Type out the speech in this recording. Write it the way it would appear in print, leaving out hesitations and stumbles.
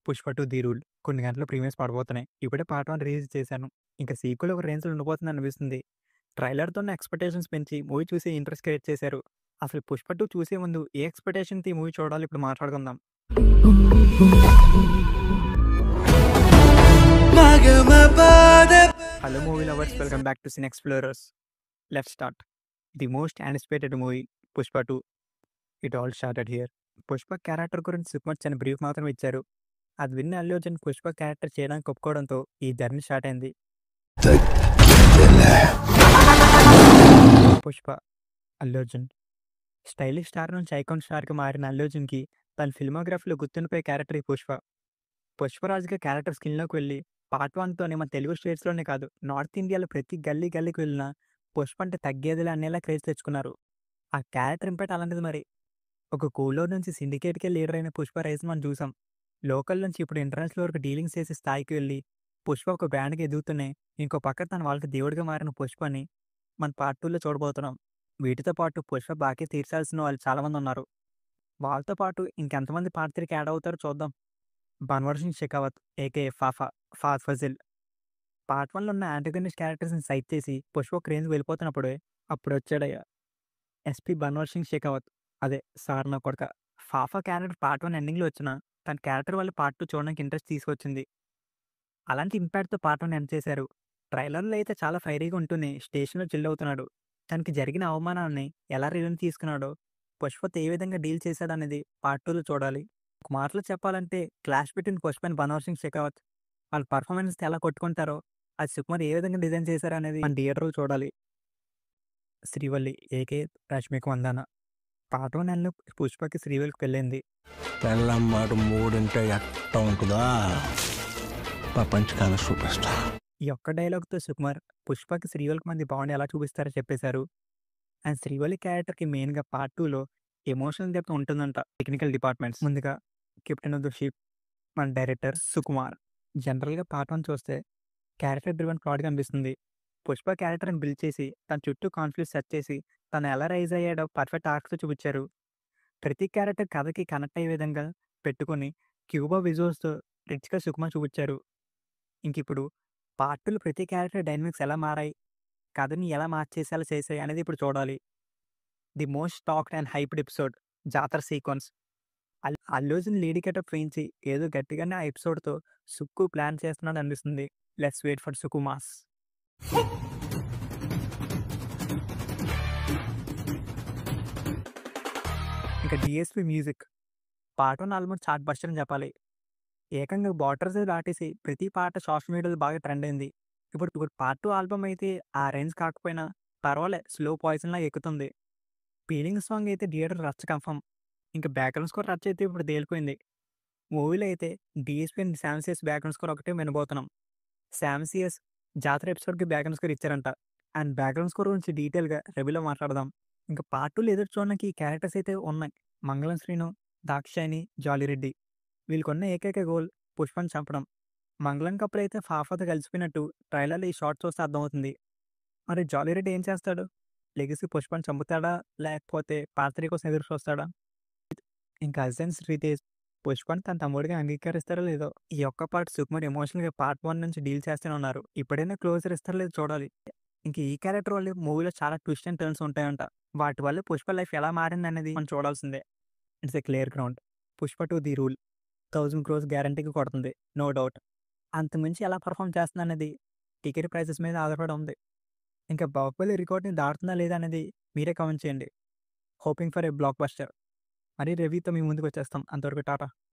'Pushpa 2 the rule' కొన్ని గంటల్లో premieres పడబోతున్నాయి. ఇప్పుడే పార్ట్ 1 రిలీజ్ చేశాను. ఇంకా సీక్వెల్ ఒక రేంజ్‌లో ఉండబోతుందనిపిస్తుంది. ట్రైలర్‌తోనే ఎక్స్‌పెక్టేషన్స్ పెంచి మూవీ చూసే ఇంట్రెస్ట్ క్రియేట్ చేశారు. అసలు 'పుష్ప 2' చూసే ముందు ఏ ఎక్స్‌పెక్టేషన్‌తో ఈ మూవీ చూడాలో ఇప్పుడు మాట్లాడుకుందాం. Hello movie lovers, welcome back to sin explorers. Let's start. The most anticipated movie 'Pushpa 2'. It all started here. 'Pushpa' character గురించి సుకుమార్ చిన్న బ్రీఫ్ మాత్రం ఇచ్చారు. అది విన్న అల్లు అర్జున్ 'పుష్ప' క్యారెక్టర్ చేయడానికి ఒప్పుకోవడంతో ఈ జర్నీ స్టార్ట్ అయింది. 'పుష్ప' అల్లు అర్జున్. స్టైలిష్ స్టార్ నుంచి ఐకాన్ స్టార్‌కి మారిన అల్లు అర్జున్‌కి తన ఫిల్మోగ్రఫీలో గుర్తుండిపోయే క్యారెక్టర్ ఈ 'పుష్ప'. పుష్పరాజ్‌గా క్యారెక్టర్ స్కిన్‌లోకి వెళ్ళి పార్ట్ 1తోనే మన తెలుగు స్టేట్స్‌లోనే కాదు, నార్త్ ఇండియాలో ప్రతి గల్లీ గల్లీకి వెళ్ళినా 'పుష్ప' అంటే తగ్గేదిలే అనేలా క్రేజ్ తెచ్చుకున్నారు. ఆ క్యారెక్టర్ ఇంపాక్ట్ అలాంటిది మరి. ఒక కూలోర్ నుంచి సిండికేట్‌కే లీడర్ అయిన 'పుష్ప' రైజ్‌ని మనం చూసాం. లోకల్ నుంచి ఇప్పుడు ఇంటర్నేషనల్ వరకు డీలింగ్స్ చేసే స్థాయికి వెళ్ళి 'పుష్ప' ఒక బ్రాండ్‌గా ఎదుగుతూనే, ఇంకో పక్క తన వాళ్ళకి దేవుడిగా మారిన 'పుష్పని' మన పార్ట్ 2లో చూడబోతున్నాం. వీటితో పాటు 'పుష్ప' బాకీ తీర్చాల్సిన వాళ్ళు చాలామంది ఉన్నారు. వాళ్ళతో పాటు ఇంకెంతమంది పార్ట్ 3కి యాడ్ అవుతారో చూద్దాం. 'బన్వర్ సింగ్ షెకావత్' ఏకే ఫాద్ ఫజిల్. పార్ట్ 1లో ఉన్న యాంటగనిస్ట్ క్యారెక్టర్స్‌ని సైడ్ చేసి 'పుష్ప' ఒక రేంజ్‌కి వెళ్ళిపోతున్నప్పుడే అప్పుడొచ్చాడయ్య ఎస్పీ 'బన్వర్ సింగ్ షెకావత్'. అదే సార్ నా కొడక. ఫాఫా క్యారెక్టర్ పార్ట్ 1 ఎండింగ్‌లో వచ్చినా తన క్యారెక్టర్ వల్ల పార్ట్ 2 చూడడానికి ఇంట్రెస్ట్ తీసుకొచ్చింది. అలాంటి ఇంపాక్ట్‌తో పార్ట్ 1 ఎండ్ చేశారు. ట్రైలర్‌లో అయితే చాలా ఫైరీగా ఉంటూనే స్టేషన్‌లో చిల్ అవుతున్నాడు. తనకి జరిగిన అవమానాన్ని ఎలా రివెంజ్ తీసుకున్నాడో, 'పుష్పతో' ఏ విధంగా డీల్ చేశాడనేది పార్ట్ 2లో చూడాలి. ఒక మాటలో చెప్పాలంటే clash between 'Pushpa' and 'Bhanwar Singh Shekhawat'. వాళ్ళ పర్ఫార్మెన్స్‌తో ఎలా కొట్టుకుంటారో, అది సుకుమార్ ఏ విధంగా డిజైన్ చేశారనేది మన థియేటర్‌లో చూడాలి. 'శ్రీవల్లి' ఏకే 'రష్మిక మందాన'. పార్ట్ 1 ఎండ్‌లో 'పుష్పకి' శ్రీవల్లికి పెళ్ళైంది. పెళ్ళాం మాట మూడింటే ఎట్ట ఉంటుందా ప్రపంచకాల సూపర్ స్టార్. ఈ ఒక్క డైలాగ్‌తో సుకుమార్ 'పుష్పకి' శ్రీవల్లికి మధ్య బాండ్ ఎలా చూపిస్తారో చెప్పేశారు. అండ్ శ్రీవల్లి క్యారెక్టర్‌కి మెయిన్‌గా పార్ట్ 2లో ఎమోషనల్ డెప్త్ ఉంటుందంట. టెక్నికల్ డిపార్ట్మెంట్స్ ముందుగా కెప్టెన్ ఆఫ్ ద షిప్ మన డైరెక్టర్ సుకుమార్. జనరల్‌గా పార్ట్ 1 చూస్తే క్యారెక్టర్ డ్రివెన్ ప్లాట్‌గా అనిపిస్తుంది. 'పుష్ప' క్యారెక్టర్‌ని బిల్డ్ చేసి తన చుట్టూ కాన్ఫ్లిక్ట్ సెట్ చేసి తను ఎలా రైజ్ అయ్యాడో పర్ఫెక్ట్ ఆర్క్‌తో చూపించారు. ప్రతి క్యారెక్టర్ కథకి కనెక్ట్ అయ్యే విధంగా పెట్టుకొని క్యూబా విజువల్స్‌తో రిచ్‌గా సుకుమార్ చూపించారు. ఇంకిప్పుడు పార్ట్ 2లో ప్రతి క్యారెక్టర్ డైనమిక్స్ ఎలా మారాయి, కథని ఎలా మార్చేసేలా చేశాయి అనేది ఇప్పుడు చూడాలి. The most talked and hyped episode 'Jatara sequence'. Allu Arjun lead getup వేయించి ఏదో గట్టిగానే ఆ ఎపిసోడ్‌తో సుక్కు ప్లాన్ చేస్తున్నాడు అనిపిస్తుంది. Let's wait for Suku mass. ఇంకా DSP music. Part 1 almost chart buster అని చెప్పాలి. ఏకంగా బార్డర్స్ దాటేసి ప్రతి పాట సోషల్ మీడియాలో బాగా ట్రెండ్ అయింది. ఇప్పుడు పార్ట్ 2 ఆల్బమ్ అయితే ఆ రేంజ్ కాకపోయినా పర్వాలే, స్లో పాయిజన్‌లాగా ఎక్కుతుంది. ఫీలింగ్ సాంగ్ అయితే థియేటర్ రచ్చ కన్ఫర్మ్. ఇంకా బ్యాక్‌గ్రౌండ్ స్కోర్ రచ్చ అయితే ఇప్పుడు తేలిపోయింది. మూవీలో అయితే DSP and Sam CS background score ఒకటే వినబోతున్నాం. శామ్ సిఎస్ జాతర ఎపిసోడ్‌కి బ్యాక్‌గ్రౌండ్ స్కోర్ ఇచ్చారంట. అండ్ బ్యాక్‌గ్రౌండ్ స్కోర్ గురించి డీటెయిల్‌గా రివ్యూలో మాట్లాడదాం. ఇంకా పార్ట్ 2లో ఎదురు చూడడానికి ఈ క్యారెక్టర్స్ అయితే ఉన్నాయి. మంగళం శ్రీను, దాక్షాయణి, జాలిరెడ్డి. వీళ్ళకున్న ఏకైక గోల్ 'పుష్పని' చంపడం. మంగళం కపుల్ అయితే ఫాఫాతో కలిసిపోయినట్టు ట్రైలర్‌లో ఈ షాట్ చూస్తే అర్థమవుతుంది. మరి జాలిరెడ్డి ఏం చేస్తాడు? లెగిసి 'పుష్పని' చంపుతాడా? లేకపోతే పార్ట్ 3 కోసం ఎదురు చూస్తాడా? ఇంకా హస్బెండ్ శ్రీతేజ్ 'పుష్పని' తన తమ్ముడిగా అంగీకరిస్తారో లేదో. ఈ ఒక్క పార్ట్ సుకుమార్ ఎమోషనల్‌గా పార్ట్ 1 నుంచి డీల్ చేస్తూనే ఉన్నారు. ఇప్పుడైనా క్లోజర్ ఇస్తారో లేదో చూడాలి. ఇంక ఈ క్యారెక్టర్ వల్లే మూవీలో చాలా ట్విస్ట్ అండ్ టర్న్స్ ఉంటాయంట. వాటి వల్ల 'పుష్ప' లైఫ్ ఎలా మారిందనేది మనం చూడాల్సిందే. It's a clear ground. 'Pushpa 2 the rule' 1000 crores గ్యారంటీగా కొడుతుంది. No doubt. అంతకుమించి ఎలా పెర్ఫార్మ్ చేస్తుందనేది టికెట్ ప్రైసెస్ మీద ఆధారపడి ఉంది. ఇంకా 'బాహుబలి' రికార్డ్‌ని దాటుతుందా లేదా అనేది మీరే కామెంట్ చేయండి. Hoping for a block buster. మరీ రివ్యూతో మీ ముందుకు వచ్చేస్తాం. అంతవరకు టాటా.